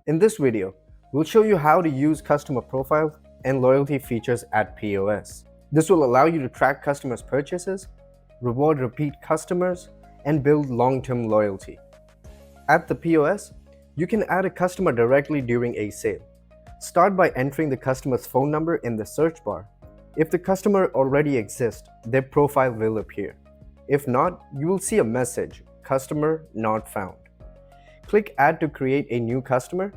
In this video, we'll show you how to use customer profiles and loyalty features at POS. This will allow you to track customers' purchases, reward repeat customers, and build long-term loyalty. At the POS, you can add a customer directly during a sale. Start by entering the customer's phone number in the search bar. If the customer already exists, their profile will appear. If not, you will see a message, "Customer not found." Click Add to create a new customer,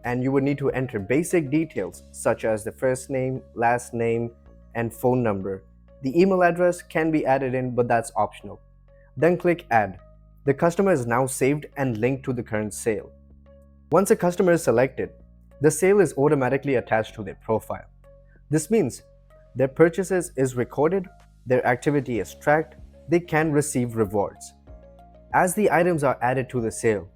and you would need to enter basic details such as the first name, last name, and phone number. The email address can be added in, but that's optional. Then click Add. The customer is now saved and linked to the current sale. Once a customer is selected, the sale is automatically attached to their profile. This means their purchases is recorded, their activity is tracked, they can receive rewards. As the items are added to the sale,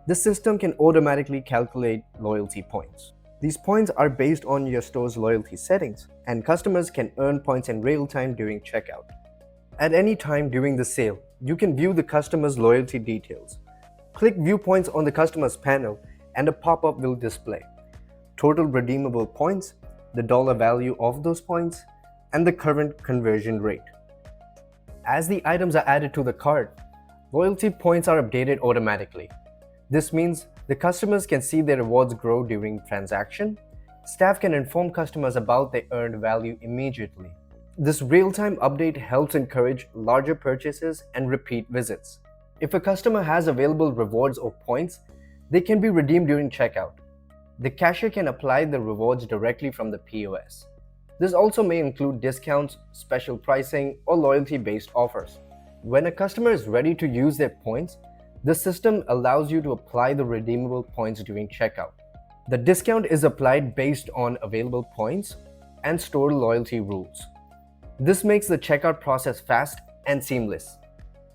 the system can automatically calculate loyalty points. These points are based on your store's loyalty settings, and customers can earn points in real time during checkout. At any time during the sale, you can view the customer's loyalty details. Click View Points on the customer's panel and a pop-up will display total redeemable points, the dollar value of those points, and the current conversion rate. As the items are added to the cart, loyalty points are updated automatically. This means the customers can see their rewards grow during transaction. Staff can inform customers about their earned value immediately. This real-time update helps encourage larger purchases and repeat visits. If a customer has available rewards or points, they can be redeemed during checkout. The cashier can apply the rewards directly from the POS. This also may include discounts, special pricing, or loyalty-based offers. When a customer is ready to use their points, the system allows you to apply the redeemable points during checkout. The discount is applied based on available points and store loyalty rules. This makes the checkout process fast and seamless.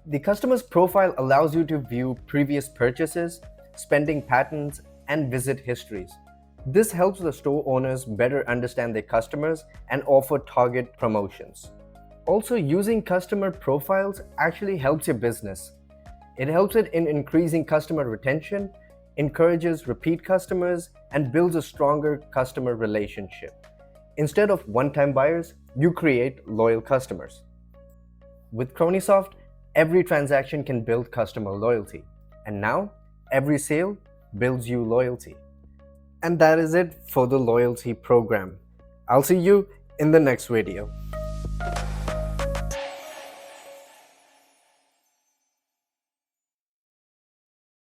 The customer's profile allows you to view previous purchases, spending patterns, and visit histories. This helps the store owners better understand their customers and offer target promotions. Also, using customer profiles actually helps your business. It helps it in increasing customer retention, encourages repeat customers, and builds a stronger customer relationship. Instead of one-time buyers, you create loyal customers. With CronySoft, every transaction can build customer loyalty. And now, every sale builds you loyalty. And that is it for the loyalty program. I'll see you in the next video.